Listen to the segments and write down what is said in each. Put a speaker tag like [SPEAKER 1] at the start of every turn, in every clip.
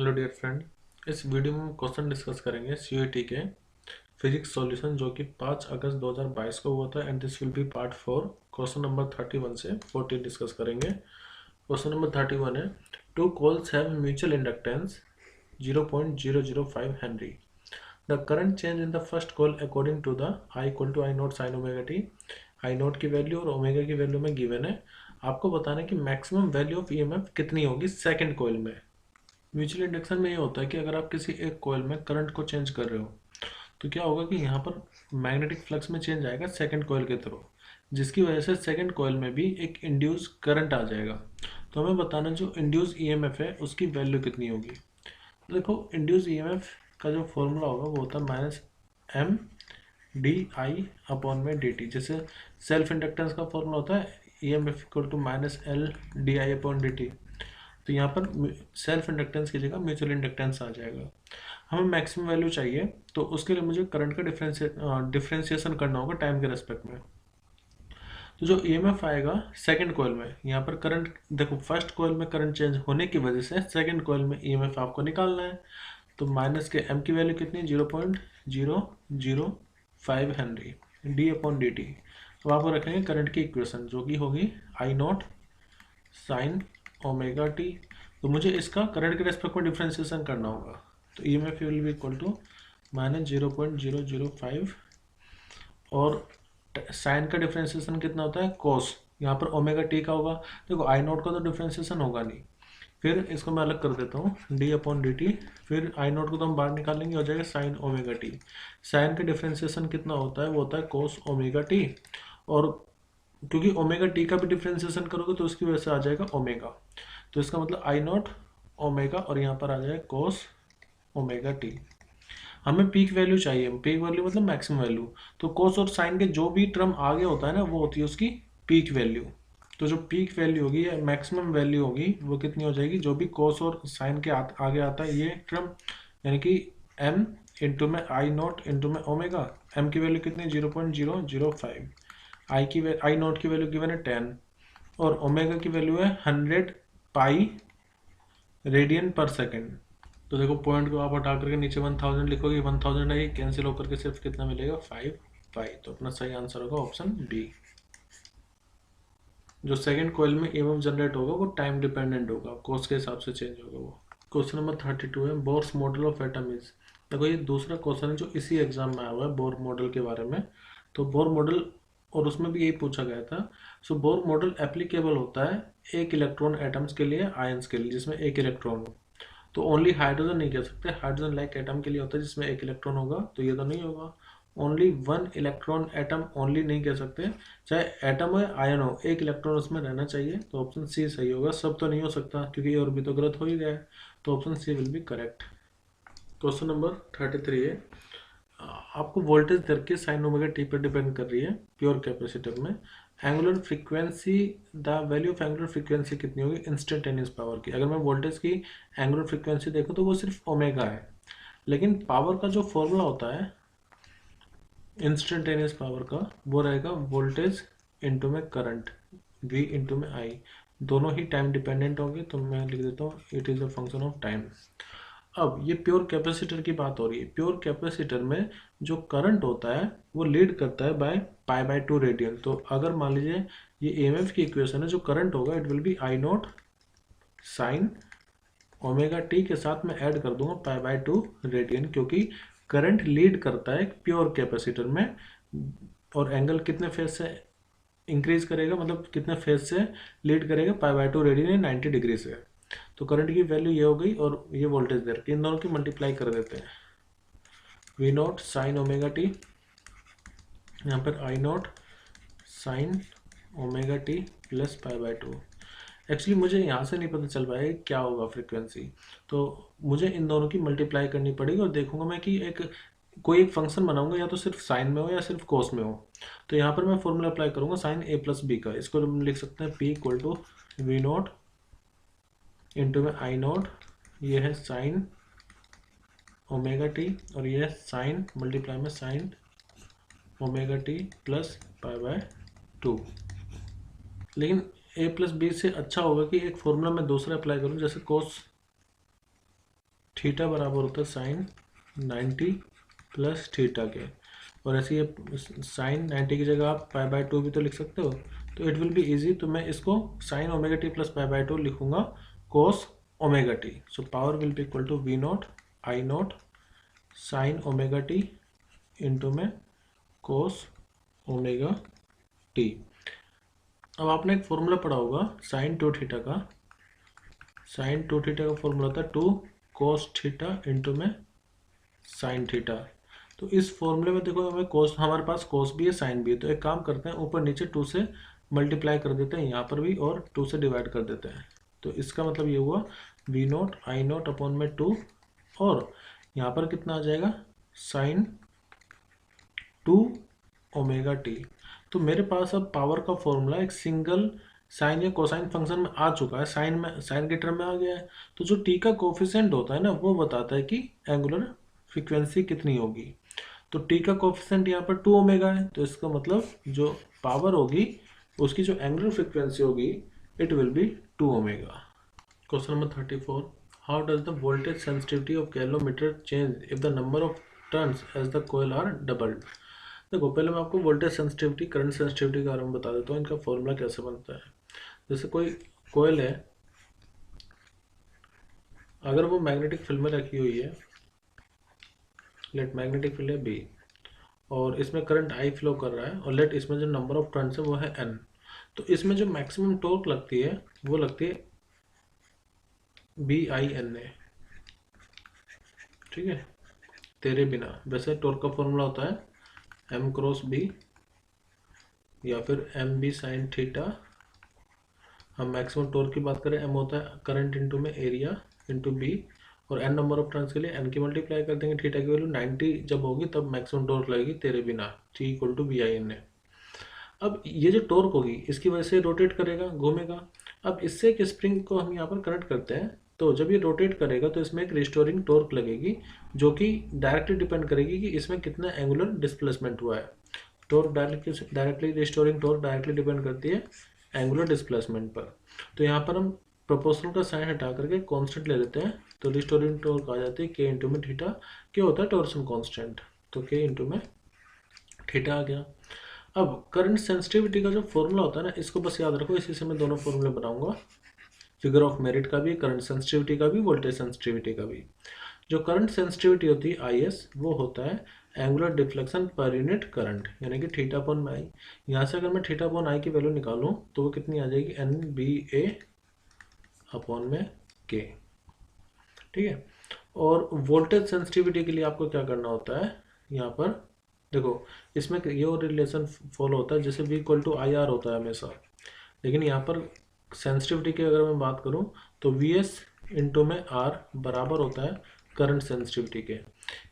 [SPEAKER 1] Hello dear friend. इस video में हम क्वेश्चन डिस्कस करेंगे सीयूईटी के फिजिक्स सॉल्यूशन जो कि 5 अगस्त 2022 को हुआ था and this will be part 4। Question number 31 से 40 डिस्कस करेंगे। क्वेश्चन नंबर 31 है, two coils have mutual inductance 0.005 henry. The current change in the first coil according to the I equal to I not sine omega T. I not की value और omega की value में given है। आपको बताना है कि मैक्सिमम वैल्यू ऑफ ईएमएफ कितनी होगी सेकंड कॉइल में। म्यूचुअल इंडक्शन में ये होता है कि अगर आप किसी एक कॉइल में करंट को चेंज कर रहे हो तो क्या होगा कि यहाँ पर मैग्नेटिक फ्लक्स में चेंज आएगा सेकंड कॉइल के थ्रू, जिसकी वजह से सेकंड कॉइल में भी एक इंड्यूस करंट आ जाएगा। तो हमें बताना जो इंड्यूस ईएमएफ है उसकी वैल्यू कितनी होगी। तो देखो, इंड्यूस ईएमएफ का जो फॉर्मूला होगा वो होता है minus M D I upon में डी टी। जैसे सेल्फ इंडक्टेंस का फॉर्मूला होता है E M F equal to minus L D I upon D T. तो यहाँ पर सेल्फ इंडक्टेंस की जगह म्यूचुअल इंडक्टेंस आ जाएगा। हमें मैक्सिमम वैल्यू चाहिए तो उसके लिए मुझे करंट का डिफ्रेंशिएशन करना होगा टाइम के रेस्पेक्ट में। तो जो ईएमएफ आएगा सेकंड कॉइल में, यहाँ पर करंट देखो, फर्स्ट कॉइल में करंट चेंज होने की वजह से सेकंड कॉइल में ईएमएफ आपको निकालना है। तो माइनस के एम की वैल्यू कितनी, 0.005 Henry D upon D T. अब आपको रखेंगे करंट की इक्वेशन जो कि होगी आई नॉट साइन ओमेगा टी। तो मुझे इसका करंट के रेस्पेक्ट में डिफ्रेंशिएशन करना होगा। तो E M F will be equal to minus 0.005 और साइन का डिफ्रेंशिएशन कितना होता है, कोस। यहाँ पर ओमेगा टी का होगा। देखो आई नोट का तो डिफ्रेंशिएशन होगा नहीं, फिर इसको मैं अलग कर देता हूँ डी अपॉन डी टी। फिर आई नोट को तो हम बाहर निकालेंगे, हो जाएगा साइन ओमेगा टी। साइन का डिफ्रेंशिएशन कितना होता है, वो होता है कोस ओमेगा टी। और क्योंकि ओमेगा टी का भी डिफ्रेंशिएशन करोगे तो उसकी वजह से आ जाएगा ओमेगा। तो इसका मतलब आई नॉट ओमेगा और यहाँ पर आ जाएगा कोस ओमेगा टी। हमें पीक वैल्यू चाहिए, पीक वैल्यू मतलब मैक्सिमम वैल्यू। तो कोस और साइन के जो भी टर्म आगे होता है ना, वो होती है उसकी पीक वैल्यू। तो जो पीक वैल्यू होगी या मैक्सिमम वैल्यू होगी वो कितनी हो जाएगी, जो भी कोस और साइन के आगे आता है ये टर्म, यानी कि एम इंटू में आई नॉट इंटू में ओमेगा। एम की वैल्यू कितनी, 0.005। आई नॉट की वैल्यू गिवन है 10 और ओमेगा की वैल्यू है 100 पाई रेडियन पर सेकेंड। तो देखो, पॉइंट को आप हटा करके नीचे 1000 लिखोगे, 1000 आई कैंसिल होकर के सिर्फ कितना मिलेगा, 5 पाई। तो अपना सही आंसर होगा ऑप्शन डी। जो सेकंड कॉइल में ईएमएफ जनरेट होगा वो टाइम डिपेंडेंट होगा, कोस के हिसाब से चेंज होगा वो। क्वेश्चन नंबर 32 है, Bohr's model of atom is. देखो, ये दूसरा क्वेश्चन है जो इसी एग्जाम में आया हुआ है बोर मॉडल के बारे में। तो बोर मॉडल, और उसमें भी यही पूछा गया था। सो बोर मॉडल एप्लीकेबल होता है एक इलेक्ट्रॉन एटम्स के लिए, आयंस के लिए जिसमें एक इलेक्ट्रॉन हो। तो ओनली हाइड्रोजन नहीं कह सकते, हाइड्रोजन लाइक एटम के लिए होता है जिसमें एक इलेक्ट्रॉन होगा, तो ये तो नहीं होगा। Only one electron atom only नहीं कह सकते, चाहे एटम हो आयन हो, एक इलेक्ट्रॉन उसमें रहना चाहिए। तो ऑप्शन सी सही होगा। सब तो नहीं हो सकता क्योंकि और भी तो गलत हो ही गया है। तो option C will be correct. Question number 33 है, आपको वोल्टेज दर के साइन ओमेगा टी पर डिपेंड कर रही है प्योर कैपेसिटर में। Angular frequency, the value of angular frequency कितनी होगी इंस्टेंटेनियस पावर की। अगर मैं वोल्टेज की एंगुलर फ्रीक्वेंसी देखूँ तो वो सिर्फ ओमेगा है, लेकिन पावर का जो फॉर्मूला होता है इंस्टेंटेनियस पावर का, वो रहेगा वोल्टेज इंटू में करंट, वी इंटू में आई। दोनों ही टाइम डिपेंडेंट होंगे, तो मैं लिख देता हूँ it is a function of time. अब ये प्योर कैपेसिटर की बात हो रही है। प्योर कैपेसिटर में जो करंट होता है वो लीड करता है बाय पाई बाय 2 रेडियन। तो अगर मान लीजिए ये ईएमएफ की इक्वेशन है, जो करंट होगा it will be I not sine omega T के साथ मैं ऐड कर दूंगा पाई बाय 2 रेडियन, क्योंकि करंट लीड करता है प्योर कैपेसिटर में। और एंगल कितने फेज से इंक्रीज करेगा, मतलब कितने फेज से लीड करेगा, पाई बाय 2 रेडियन 90 डिग्री से। तो करंट की वैल्यू ये हो गई और ये वोल्टेज दर की, इन दोनों की मल्टीप्लाई कर देते हैं। V naught sine omega t, यहाँ पर i not sine omega T plus pi by 2। Actually मुझे यहाँ से नहीं पता चल पाएगा क्या होगा फ्रीक्वेंसी, तो मुझे इन दोनों की मल्टीप्लाई करनी पड़ेगी और देखूंगा मैं कि कोई एक फंक्शन बनाऊंगा, या तो सिर्फ साइन में हो या सिर्फ कोस में हो। तो यहाँ पर मैं फॉर्मूला अप्लाई करूंगा साइन ए प्लस बी का। इसको हम लिख सकते हैं P equal to V not into में आई नॉट, ये है साइन ओमेगा टी और ये है साइन मल्टीप्लाई में sign omega T plus pi by 2। लेकिन ए प्लस बी से अच्छा होगा कि एक फॉर्मूला मैं दूसरा अप्लाई करूँ, जैसे कोस थीटा बराबर होता है साइन 90 प्लस थीटा के, और ऐसे ये साइन 90 की जगह आप पाई बाय 2 भी तो लिख सकते हो, तो इट विल बी इजी, तो मैं इसको sine omega T plus pi by 2 लिखूंगा cos omega T. So power will be equal to V not I not sine omega T into में कोस ओमेगा टी। अब आपने एक फॉर्मूला पढ़ा होगा साइन 2 थीटा का, साइन 2 थीटा का formula था 2 कोस थीटा इंटू में साइन थीटा। तो इस फॉर्मूले में देखो हमें कोस, हमारे पास कोस भी है साइन भी है, तो एक काम करते हैं ऊपर नीचे 2 से मल्टीप्लाई कर देते हैं यहाँ पर भी, और 2 से डिवाइड कर देते हैं। तो इसका मतलब ये हुआ V not I not upon में 2, और यहाँ पर कितना आ जाएगा साइन 2 ओमेगा टी। तो मेरे पास अब पावर का फॉर्मूला एक सिंगल साइन या कोसाइन फंक्शन में आ चुका है, साइन में, साइन के टर्म में आ गया है। तो जो टी का कोफिशिएंट होता है ना, वो बताता है कि एंगुलर फ्रीक्वेंसी कितनी होगी। तो टी का कोफिशिएंट यहाँ पर 2 ओमेगा है, तो इसका मतलब जो पावर होगी उसकी जो एंगुलर फ्रीक्वेंसी होगी it will be 2 omega. Question number 34, how does the voltage sensitivity of galvanometer change if the number of turns as the coil are doubled. देखो पहले मैं आपको वोल्टेज सेंसिटिविटी करंट सेंसिटिविटी के बारे में बता देता हूँ, इनका फॉर्मूला कैसे बनता है। जैसे कोई कोयल है, अगर वो मैग्नेटिक फील्ड में रखी हुई है, लेट मैग्नेटिक फील्ड है बी, और इसमें करंट आई फ्लो कर रहा है, और लेट इसमें जो नंबर ऑफ टर्न्स है वो है एन, तो इसमें जो मैक्सिमम टॉर्क लगती है वो लगती है बी आई एन ए, ठीक है, तेरे बिना। वैसे टॉर्क का फॉर्मूला होता है एम क्रॉस बी या फिर एम बी साइन थीटा। हम मैक्सिमम टॉर्क की बात करें, एम होता है करंट इंटू में एरिया इंटू बी, और एन नंबर ऑफ टर्न्स के लिए एन की मल्टीप्लाई कर देंगे, थीटा की वैल्यू 90 जब होगी तब मैक्सिमम टॉर्क लगेगी तेरे बिना, T equal to B I N A. अब ये जो टॉर्क होगी इसकी वजह से रोटेट करेगा, घूमेगा। अब इससे एक स्प्रिंग को हम यहाँ पर कनेक्ट करते हैं, तो जब ये रोटेट करेगा तो इसमें एक रिस्टोरिंग टॉर्क लगेगी, जो कि डायरेक्टली डिपेंड करेगी कि इसमें कितना एंगुलर डिस्प्लेसमेंट हुआ है। Torque directly restoring torque directly depend करती है एंगुलर डिस्प्लेसमेंट पर। तो यहाँ पर हम प्रोपोर्शनल का साइन हटा करके कांस्टेंट ले लेते हैं, तो रिस्टोरिंग टॉर्क आ जाती है के इंटू में थीटा, क्या होता है टॉर्सन कांस्टेंट, तो के इंटू में थीटा आ गया। अब करंट सेंसिटिविटी का जो फॉर्मूला होता है ना, इसको बस याद रखो, इसी से मैं दोनों फॉर्मूले बनाऊंगा, फिगर ऑफ मेरिट का भी, करंट सेंसिटिविटी का भी, वोल्टेज सेंसिटिविटी का भी। जो करंट सेंसिटिविटी होती है आई एस, वो होता है angular deflection per unit current, यानी कि थीटा अपॉन आई। यहाँ से अगर मैं थीटा अपॉन आई की वैल्यू निकालूं तो वो कितनी आ जाएगी, एन बी ए अपॉन में के, ठीक है। और वोल्टेज सेंसिटिविटी के लिए आपको क्या करना होता है, यहाँ पर देखो इसमें ये और रिलेशन फॉलो होता है, जैसे V equal to I R होता है हमेशा, लेकिन यहाँ पर सेंसिटिविटी की अगर मैं बात करूँ तो वी एस इंटू में आर बराबर होता है करंट सेंसिटिविटी के।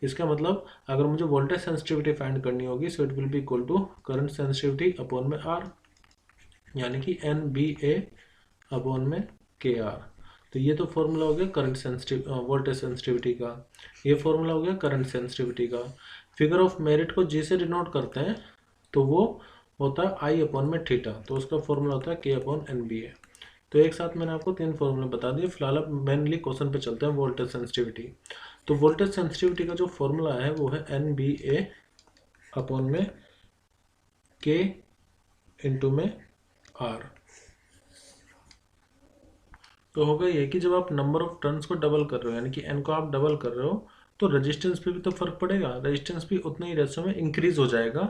[SPEAKER 1] इसका मतलब अगर मुझे वोल्टेज सेंसिटिविटी फाइंड करनी होगी, so it will be equal to current sensitivity upon में आर, यानी कि एन बी ए अपॉन में के आर। तो ये तो फॉर्मूला हो गया करंट सेंसिटिव वोल्टेज सेंसिटिविटी का, ये फॉर्मूला हो गया करंट सेंसिटिविटी का। फिगर ऑफ मेरिट को जी से डिनोट करते हैं, तो वो होता है आई अपॉन में थीटा, तो उसका फॉर्मूला होता है के अपॉन एन बी ए। तो एक साथ मैंने आपको 3 फॉर्मूले बता दिए। फिलहाल अब मेनली क्वेश्चन पे चलते हैं, वोल्टेज सेंसिटिविटी। तो वोल्टेज सेंसिटिविटी का जो फॉर्मूला है वो है एन बी ए अपॉन में के इंटू में आर। तो होगा ये कि जब आप नंबर ऑफ टर्न्स को डबल कर रहे हो, यानी कि एन को आप डबल कर रहे हो, तो रेजिस्टेंस पे भी तो फर्क पड़ेगा, रेजिस्टेंस भी उतने ही रेशो में इंक्रीज हो जाएगा,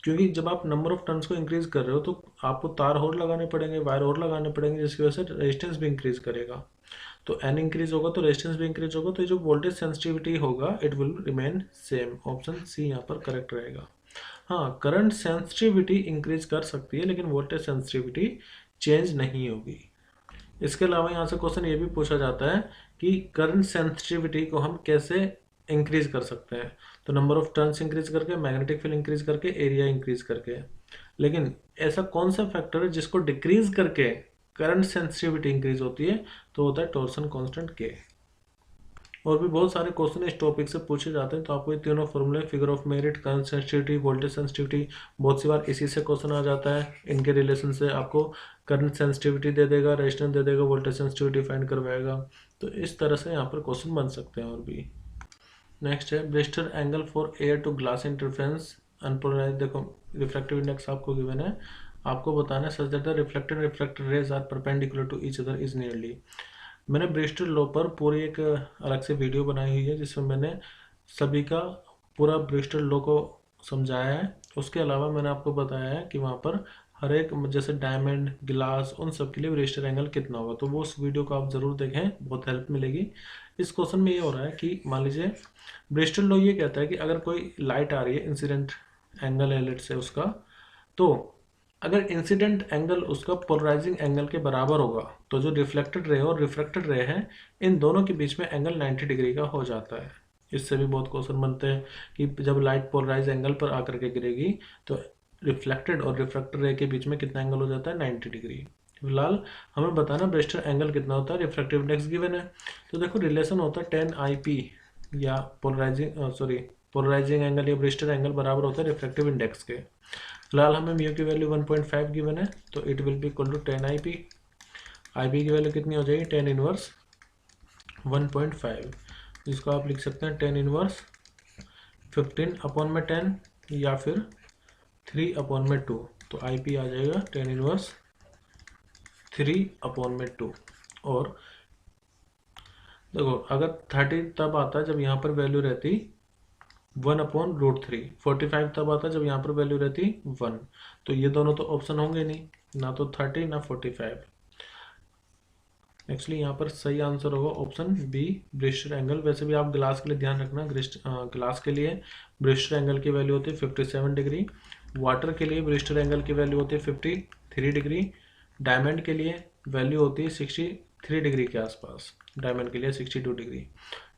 [SPEAKER 1] क्योंकि जब आप नंबर ऑफ टर्न्स को इंक्रीज कर रहे हो तो आपको तार और लगाने पड़ेंगे, वायर और लगाने पड़ेंगे, जिसकी वजह से रेजिस्टेंस भी इंक्रीज करेगा। तो एन इंक्रीज होगा तो रेजिस्टेंस भी इंक्रीज होगा, तो जो वोल्टेज सेंसिटिविटी होगा it will remain same. Option C यहाँ पर करेक्ट रहेगा। हाँ, करंट सेंसिटिविटी इंक्रीज कर सकती है, लेकिन वोल्टेज सेंसिटिविटी चेंज नहीं होगी। इसके अलावा यहाँ से क्वेश्चन ये भी पूछा जाता है कि करंट सेंसिटिविटी को हम कैसे इंक्रीज कर सकते हैं, तो नंबर ऑफ टर्न्स इंक्रीज करके, मैग्नेटिक फील्ड इंक्रीज करके, एरिया इंक्रीज करके। लेकिन ऐसा कौन सा फैक्टर है जिसको डिक्रीज करके करंट सेंसिटिविटी इंक्रीज होती है, तो होता है टॉर्सन कांस्टेंट के। और भी बहुत सारे क्वेश्चन इस टॉपिक से पूछे जाते हैं, तो आपको ये तीनों फॉर्मूले, figure of merit, current sensitivity, voltage sensitivity, बहुत सी बार इसी से क्वेश्चन आ जाता है। इनके रिलेशन से आपको करंट सेंसिटिविटी दे देगा, रेजिस्टेंस दे देगा, वोल्टेज सेंसिटिविटी फाइंड करवाएगा। तो इस तरह से यहाँ पर क्वेश्चन बन सकते हैं और भी। नेक्स्ट है Brewster angle for air to glass interference unpolarize. देखो रिफ्रैक्टिव इंडेक्स आपको गिवन है, आपको बताना है such that the reflected refracted rays are perpendicular to each other is nearly. मैंने ब्रिस्टर लॉ पर पूरी एक अलग से वीडियो बनाई हुई है जिसमें मैंने सभी का पूरा ब्रिस्टर लॉ को समझाया है। उसके अलावा मैंने आपको बताया है कि वहाँ पर हर एक जैसे डायमंड ग्लास उन सब के लिए ब्रिस्टर एंगल कितना होगा, तो वो उस वीडियो को आप ज़रूर देखें, बहुत हेल्प मिलेगी। इस क्वेश्चन में ये हो रहा है कि मान लीजिए ब्रिस्टल लॉ ये कहता है कि अगर कोई लाइट आ रही है, इंसिडेंट एंगल है लेट से उसका, तो अगर इंसिडेंट एंगल उसका पोलराइजिंग एंगल के बराबर होगा तो जो रिफ्लेक्टेड रे और रिफ्रैक्टेड रे है इन दोनों के बीच में एंगल 90 डिग्री का हो जाता है। इससे भी बहुत क्वेश्चन बनते हैं कि जब लाइट पोलराइज एंगल पर आकर के गिरेगी तो रिफ्लेक्टेड और रिफ्रैक्टेड रे के बीच में कितना एंगल हो जाता है, 90 डिग्री। फिलहाल हमें बताना ब्रिस्टर एंगल कितना होता है, रिफ्रैक्टिव इंडेक्स गिवन है। तो देखो रिलेशन होता है 10 IP या पोलराइजिंग एंगल या ब्रिस्टर एंगल बराबर होता है रिफ्रैक्टिव इंडेक्स के। फिलहाल हमें म्यू की वैल्यू 1.5 गिवन है, तो it will be equal to 10 IP। IP की वैल्यू कितनी हो जाएगी, 10 इनवर्स 1.5, जिसको आप लिख सकते हैं 10 इनवर्स 15/10 या फिर 3/2। तो IP आ जाएगा 10 इनवर्स 3/2। और देखो अगर 30 तब आता है जब यहाँ पर वैल्यू रहती 1/√3, 45 तब आता है जब यहाँ पर वैल्यू रहती 1। तो ये दोनों तो ऑप्शन होंगे नहीं, ना तो 30 ना 45। एक्चुअली यहाँ पर सही आंसर होगा ऑप्शन बी, ब्रिस्टर एंगल। वैसे भी आप ग्लास के लिए ध्यान रखना, ग्लास के लिए ब्रिस्टर एंगल की वैल्यू होती है 57 डिग्री, वाटर के लिए ब्रिस्टर एंगल की वैल्यू होती है 53 डिग्री, डायमंड के लिए वैल्यू होती है 63 डिग्री के आसपास, डायमंड के लिए 62 डिग्री।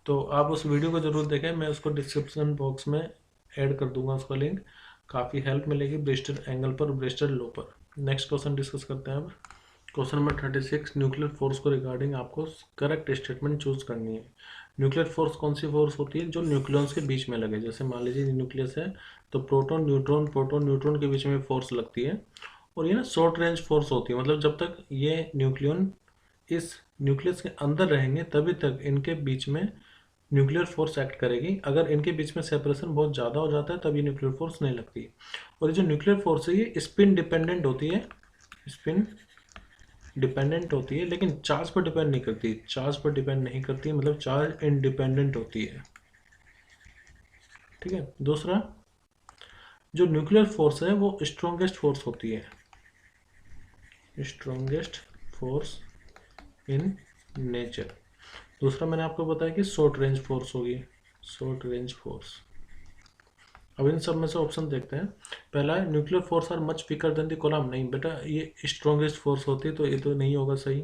[SPEAKER 1] तो आप उस वीडियो को ज़रूर देखें, मैं उसको डिस्क्रिप्शन बॉक्स में ऐड कर दूंगा उसका लिंक, काफ़ी हेल्प मिलेगी ब्रिस्टर एंगल पर, ब्रिस्टर लो पर। नेक्स्ट क्वेश्चन डिस्कस करते हैं अब। क्वेश्चन नंबर 36, न्यूक्लियर फोर्स को रिगार्डिंग आपको करेक्ट स्टेटमेंट चूज करनी है। न्यूक्लियर फोर्स कौन सी फोर्स होती है, जो न्यूक्लियंस के बीच में लगे। जैसे मान लीजिए न्यूक्लियस है तो प्रोटॉन न्यूट्रॉन के बीच में फोर्स लगती है, और ये ना शॉर्ट रेंज फोर्स होती है, मतलब जब तक ये न्यूक्लियन इस न्यूक्लियस के अंदर रहेंगे तभी तक इनके बीच में न्यूक्लियर फोर्स एक्ट करेगी। अगर इनके बीच में सेपरेशन बहुत ज़्यादा हो जाता है तब ये न्यूक्लियर फोर्स नहीं लगती। और ये जो न्यूक्लियर फोर्स है ये स्पिन डिपेंडेंट होती है, स्पिन डिपेंडेंट होती है, लेकिन चार्ज पर डिपेंड नहीं करती, चार्ज पर डिपेंड नहीं करती, मतलब चार्ज इंडिपेंडेंट होती है। ठीक है। दूसरा, जो न्यूक्लियर फोर्स है वो स्ट्रॉन्गेस्ट फोर्स होती है, स्ट्रॉन्गेस्ट फोर्स इन नेचर। दूसरा मैंने आपको बताया कि शॉर्ट रेंज फोर्स होगी, शॉर्ट रेंज फोर्स। अब इन सब में से ऑप्शन देखते हैं। पहला है nuclear force are much weaker than the Coulomb. नहीं बेटा, ये स्ट्रॉन्गेस्ट फोर्स होती है, तो ये तो नहीं होगा सही,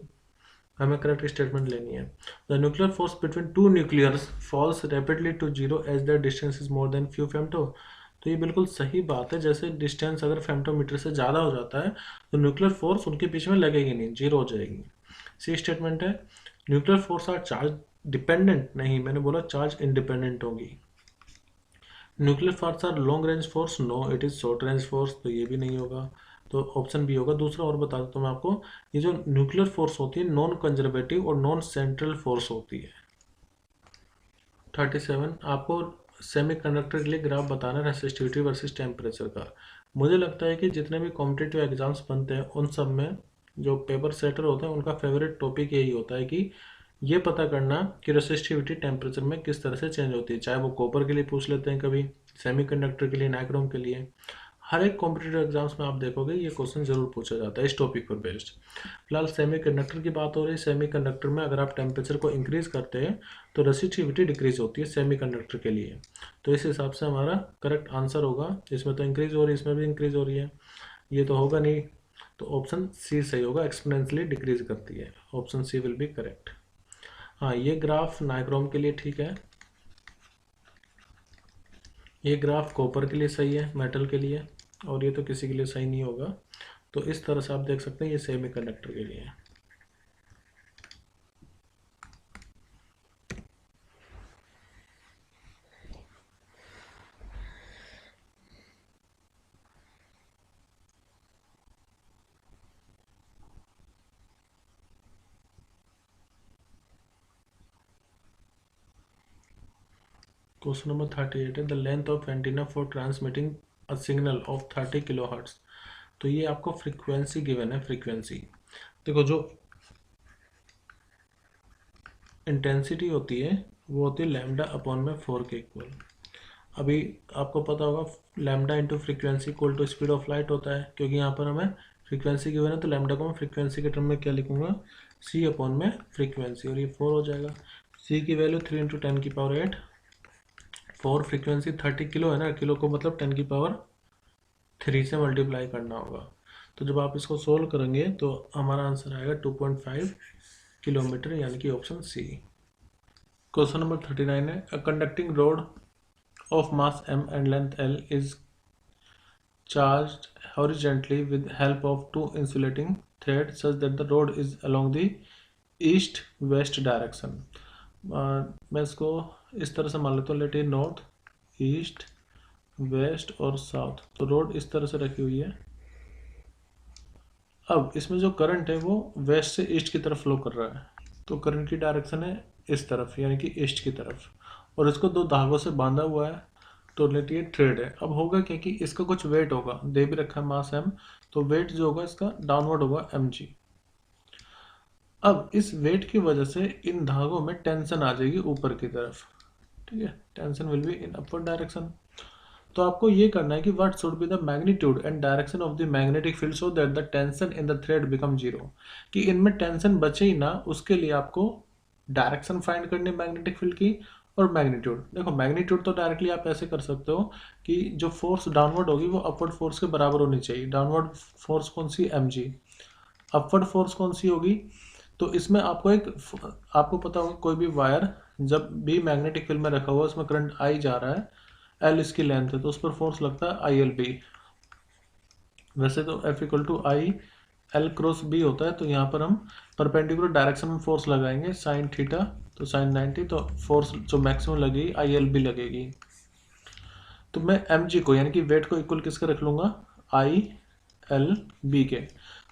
[SPEAKER 1] हमें करेक्ट स्टेटमेंट लेनी है। The nuclear force between two nuclears falls rapidly to zero as the distance is more than few femto. तो ये बिल्कुल सही बात है, जैसे डिस्टेंस अगर फेम्टोमीटर से ज़्यादा हो जाता है तो न्यूक्लियर फोर्स उनके बीच में लगेगी नहीं, जीरो हो जाएगी। सी स्टेटमेंट है nuclear force are charge dependent. नहीं, मैंने बोला चार्ज इंडिपेंडेंट होगी। Nuclear force are long range force. No, it is short range force, तो ये भी नहीं होगा, तो ऑप्शन बी होगा। दूसरा और बता देता हूँ मैं आपको, ये जो न्यूक्लियर फोर्स होती है नॉन कंजर्वेटिव और नॉन सेंट्रल फोर्स होती है। 37, आपको सेमीकंडक्टर के लिए ग्राफ बताना है रेसिस्टिविटी वर्सेस टेम्परेचर का। मुझे लगता है कि जितने भी कॉम्पिटिटिव एग्जाम्स बनते हैं उन सब में जो पेपर सेटर होते हैं उनका फेवरेट टॉपिक यही होता है कि ये पता करना कि रेसिस्टिविटी टेम्परेचर में किस तरह से चेंज होती है। चाहे वो कॉपर के लिए पूछ लेते हैं कभी, सेमीकंडक्टर के लिए, नाइक्रोम के लिए, हर एक कॉम्पिटिटिव एग्जाम्स में आप देखोगे ये क्वेश्चन जरूर पूछा जाता है इस टॉपिक पर बेस्ड। फिलहाल सेमीकंडक्टर की बात हो रही है। सेमीकंडक्टर में अगर आप टेम्परेचर को इंक्रीज करते हैं तो रेसिस्टिविटी डिक्रीज होती है सेमीकंडक्टर के लिए। तो इस हिसाब से हमारा करेक्ट आंसर होगा, इसमें तो इंक्रीज हो रही है, इसमें भी इंक्रीज हो रही है, ये तो होगा नहीं, तो ऑप्शन सी सही होगा, एक्सपोनेंशियली डिक्रीज करती है। Option C will be correct. हाँ, ये ग्राफ नाइक्रोम के लिए ठीक है, ये ग्राफ कॉपर के लिए सही है, मेटल के लिए, और ये तो किसी के लिए सही नहीं होगा। तो इस तरह से आप देख सकते हैं ये सेमीकंडक्टर के लिए है। क्वेश्चन नंबर 38 है the length of antenna for transmitting a signal of 30 kilo hertz. तो ये आपको फ्रीक्वेंसी गिवन है। फ्रीक्वेंसी देखो, जो इंटेंसिटी होती है वो होती है लैम्डा अपॉन में 4 के इक्वल। अभी आपको पता होगा lambda into frequency equal to speed of light होता है, क्योंकि यहाँ पर हमें फ्रीक्वेंसी गिवन है तो लैम्डा को मैं फ्रीक्वेंसी के टर्म में क्या लिखूंगा, सी अपॉन में फ्रीक्वेंसी, और ये 4 हो जाएगा। सी की वैल्यू 3 इंटू 10⁸, 4 फ्रीक्वेंसी 30 किलो है ना, किलो को मतलब 10⁻³ से मल्टीप्लाई करना होगा। तो जब आप इसको सोल्व करेंगे तो हमारा आंसर आएगा 2.5 किलोमीटर, यानी कि ऑप्शन सी। क्वेश्चन नंबर 39 है a conducting road of mass m and length l is charged horizontally with help of two insulating threads such that the road is along the east west direction। मैं इसको इस तरह से मान लेता हूँ, late ए north east west और south. तो रोड इस तरह से रखी हुई है। अब इसमें जो करंट है वो वेस्ट से ईस्ट की तरफ फ्लो कर रहा है, तो करंट की डायरेक्शन है इस तरफ, यानी कि ईस्ट की तरफ, और इसको 2 धागों से बांधा हुआ है, तो लेट ये थ्रेड है। अब होगा क्या कि इसका कुछ वेट होगा, दे भी रखा है मास m, तो वेट जो होगा इसका डाउनवर्ड होगा mg। अब इस वेट की वजह से इन धागों में टेंशन आ जाएगी ऊपर की तरफ, ठीक है, tension will be in upward direction. तो आपको ये करना है कि what should be the magnitude and direction of the magnetic field so that the tension in the thread become zero, कि इनमें टेंशन बचे ही ना, उसके लिए आपको डायरेक्शन फाइंड करनी है मैग्नेटिक फील्ड की, और मैग्नीट्यूड। देखो मैग्नीट्यूड तो डायरेक्टली आप ऐसे कर सकते हो कि जो फोर्स डाउनवर्ड होगी वो अपवर्ड फोर्स के बराबर होनी चाहिए। डाउनवर्ड फोर्स कौन सी, mg, अपवर्ड फोर्स कौन सी होगी। तो इसमें आपको पता होगा कोई भी वायर जब भी मैग्नेटिक फील्ड में रखा हुआ है उसमें करंट आई जा रहा है, एल इसकी लेंथ है, तो उस पर फोर्स लगता है ILB। वैसे तो F equal to I L cross B होता है, तो यहाँ पर हम परपेंडिकुलर डायरेक्शन में फोर्स लगाएंगे साइन थीटा, तो साइन 90, तो फोर्स जो मैक्सिमम लगेगी ILB लगेगी। तो मैं mg को यानी कि वेट को इक्वल किसके रख लूँगा, ILB के।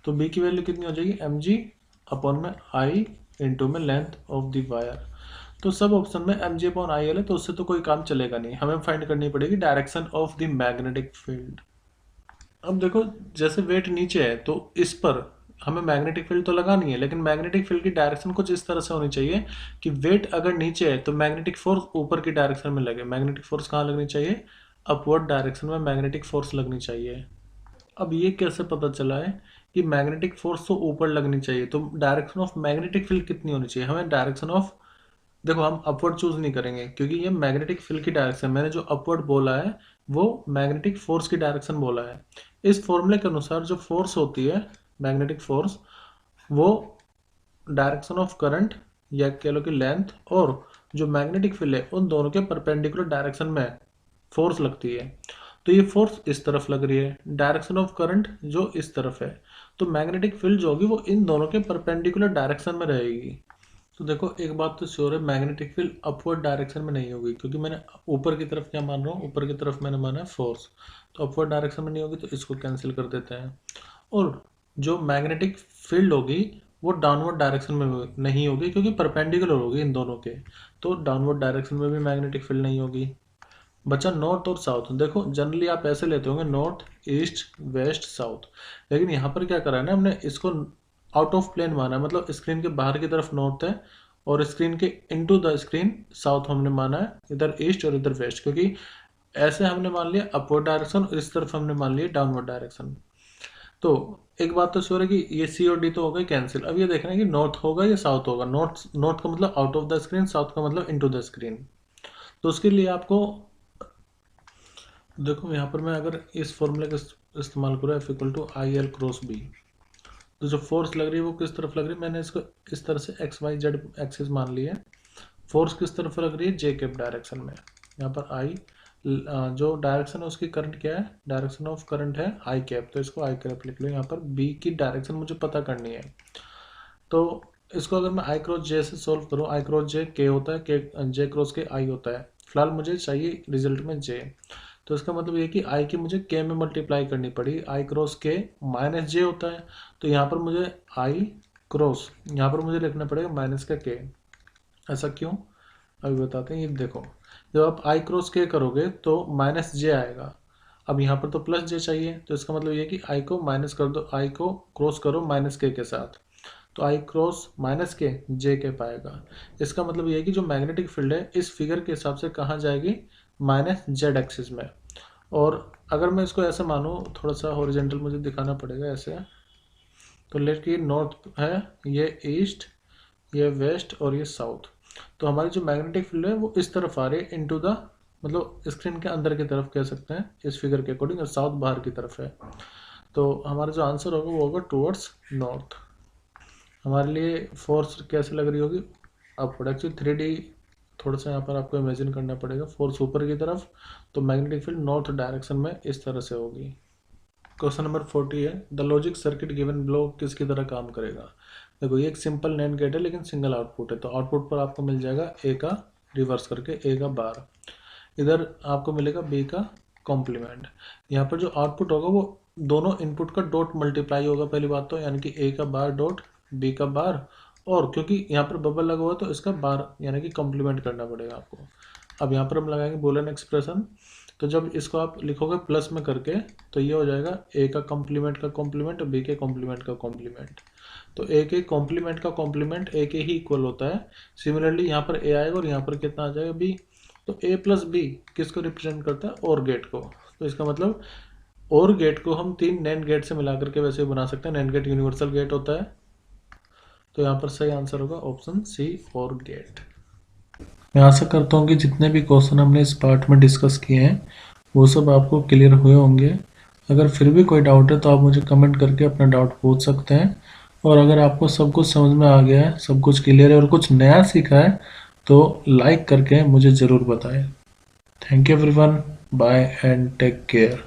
[SPEAKER 1] तो b की वैल्यू कितनी हो जाएगी, mg अपॉन में I इंटू में लेंथ ऑफ द वायर। तो सब ऑप्शन में mg अपॉन IL है, तो उससे तो कोई काम चलेगा नहीं, हमें फाइंड करनी पड़ेगी direction of the magnetic field. अब देखो जैसे वेट नीचे है तो इस पर हमें मैग्नेटिक फील्ड तो लगानी है, लेकिन मैग्नेटिक फील्ड की डायरेक्शन कुछ इस तरह से होनी चाहिए कि वेट अगर नीचे है तो मैग्नेटिक फोर्स ऊपर की डायरेक्शन में लगे। मैग्नेटिक फोर्स कहाँ लगनी चाहिए, अपवर्ड डायरेक्शन में मैग्नेटिक फोर्स लगनी चाहिए। अब ये कैसे पता चला है कि मैग्नेटिक फोर्स तो ऊपर लगनी चाहिए, तो डायरेक्शन ऑफ मैग्नेटिक फील्ड कितनी होनी चाहिए, हमें डायरेक्शन ऑफ, देखो हम अपवर्ड चूज नहीं करेंगे क्योंकि ये मैग्नेटिक फील्ड की डायरेक्शन, मैंने जो अपवर्ड बोला है वो मैग्नेटिक फोर्स की डायरेक्शन बोला है। इस फॉर्मूले के अनुसार जो फोर्स होती है मैग्नेटिक फोर्स, वो डायरेक्शन ऑफ करंट या कह लो कि लेंथ और जो मैग्नेटिक फील्ड है उन दोनों के परपेंडिकुलर डायरेक्शन में फोर्स लगती है। तो ये फोर्स इस तरफ लग रही है, डायरेक्शन ऑफ करंट जो इस तरफ है, तो मैग्नेटिक फील्ड जो होगी वो इन दोनों के परपेंडिकुलर डायरेक्शन में रहेगी। तो देखो एक बात तो श्योर है, मैग्नेटिक फील्ड अपवर्ड डायरेक्शन में नहीं होगी, क्योंकि मैंने ऊपर की तरफ क्या मान रहा हूँ, ऊपर की तरफ मैंने माना है फोर्स, तो अपवर्ड डायरेक्शन में नहीं होगी, तो इसको कैंसिल कर देते हैं। और जो मैग्नेटिक फील्ड होगी वो डाउनवर्ड डायरेक्शन में नहीं होगी क्योंकि परपेंडिकुलर होगी इन दोनों के, तो डाउनवर्ड डायरेक्शन में भी मैग्नेटिक फील्ड नहीं होगी। बचा नॉर्थ और साउथ। देखो जनरली आप ऐसे लेते होंगे नॉर्थ ईस्ट वेस्ट साउथ, लेकिन यहाँ पर क्या करा है ना, हमने इसको आउट ऑफ प्लेन माना है, मतलब स्क्रीन के बाहर की तरफ नॉर्थ है और स्क्रीन के इनटू द स्क्रीन साउथ हमने माना है, इधर ईस्ट और इधर वेस्ट, क्योंकि ऐसे हमने मान लिया अपवर्ड डायरेक्शन और इस तरफ हमने मान लिया डाउनवर्ड डायरेक्शन। तो एक बात तो श्योर है कि ये सी और डी तो हो गई कैंसिल। अब ये देखना है कि नॉर्थ होगा या साउथ होगा। नॉर्थ का मतलब out of the screen, south का मतलब इनटू द स्क्रीन। तो उसके लिए आपको देखो यहाँ पर मैं अगर इस फॉर्मूले का इस्तेमाल करूँ F equal to I L cross B, तो जो फोर्स लग रही है वो किस तरफ लग रही है, मैंने इसको इस तरह से एक्स वाई जेड एक्सिस मान ली है। फोर्स किस तरफ लग रही है, जे कैप डायरेक्शन में। यहाँ पर आई जो डायरेक्शन है उसकी करंट क्या है, डायरेक्शन ऑफ करंट है आई कैप, तो इसको आई कैप लिख लो। यहाँ पर बी की डायरेक्शन मुझे पता करनी है, तो इसको अगर मैं आई क्रॉस जे से सोल्व करूँ, आई क्रॉस जे के होता है, के जे क्रॉस के आई होता है, फिलहाल मुझे चाहिए रिजल्ट में जे। तो इसका मतलब ये कि आई की मुझे के में मल्टीप्लाई करनी पड़ी, आई क्रॉस के माइनस जे होता है, तो यहाँ पर मुझे आई क्रॉस, यहाँ पर मुझे लिखना पड़ेगा माइनस का के। ऐसा क्यों, अभी बताते हैं। ये देखो, जब आप आई क्रॉस के करोगे तो माइनस जे आएगा। अब यहाँ पर तो प्लस जे चाहिए, तो इसका मतलब ये कि आई को माइनस कर दो, आई को क्रॉस करो माइनस के साथ, तो आई क्रॉस माइनस के जे के पाएगा। इसका मतलब ये है कि जो मैग्नेटिक फील्ड है इस फिगर के हिसाब से कहाँ जाएगी, माइनस जेड एक्सिस में। और अगर मैं इसको ऐसे मानूँ, थोड़ा सा हॉरिजेंटल मुझे दिखाना पड़ेगा ऐसे, तो लेट कि नॉर्थ है, ये ईस्ट, ये वेस्ट और ये साउथ। तो हमारी जो मैग्नेटिक फील्ड है वो इस तरफ आ रही है इनटू द, मतलब स्क्रीन के अंदर की तरफ कह सकते हैं इस फिगर के अकॉर्डिंग, और साउथ बाहर की तरफ है। तो हमारा जो आंसर होगा वो होगा टुवर्ड्स नॉर्थ। हमारे लिए फोर्स कैसे लग रही होगी, अपवर्ड। एक्चुअली 3D थोड़ा सा यहाँ पर आपको इमेजिन करना पड़ेगा। फोर्स ऊपर की तरफ, तो मैग्नेटिक फील्ड नॉर्थ डायरेक्शन में इस तरह से होगी। क्वेश्चन नंबर 40 है, the logic circuit given below किसकी तरह काम करेगा। देखो ये एक सिंपल नैंड गेट है लेकिन सिंगल आउटपुट है, तो आउटपुट पर आपको मिल जाएगा ए का रिवर्स करके ए का बार, इधर आपको मिलेगा बी का कॉम्प्लीमेंट। यहाँ पर जो आउटपुट होगा वो दोनों इनपुट का डॉट मल्टीप्लाई होगा पहली बात तो, यानी कि ए का बार डॉट बी का बार, और क्योंकि यहाँ पर बबल लगा हुआ है तो इसका बार यानी कि कॉम्प्लीमेंट करना पड़ेगा आपको। अब यहाँ पर हम लगाएंगे बूलियन एक्सप्रेशन, तो जब इसको आप लिखोगे प्लस में करके तो ये हो जाएगा ए का कॉम्प्लीमेंट और बी के कॉम्प्लीमेंट का कॉम्प्लीमेंट। तो ए के कॉम्प्लीमेंट का कॉम्प्लीमेंट ए के ही इक्वल होता है। सिमिलरली यहाँ पर ए आएगा और यहाँ पर कितना आ जाएगा बी। तो ए प्लस बी किसको रिप्रेजेंट करता है, और गेट को। तो इसका मतलब और गेट को हम 3 नैंड गेट से मिला करके वैसे बना सकते हैं। नैंड गेट यूनिवर्सल गेट होता है, तो यहाँ पर सही आंसर होगा ऑप्शन सी, और गेट। मैं आशा करता हूँ कि जितने भी क्वेश्चन हमने इस पार्ट में डिस्कस किए हैं वो सब आपको क्लियर हुए होंगे। अगर फिर भी कोई डाउट है तो आप मुझे कमेंट करके अपना डाउट पूछ सकते हैं। और अगर आपको सब कुछ समझ में आ गया है, सब कुछ क्लियर है और कुछ नया सीखा है तो लाइक करके मुझे ज़रूर बताएं। Thank you everyone, bye and take care.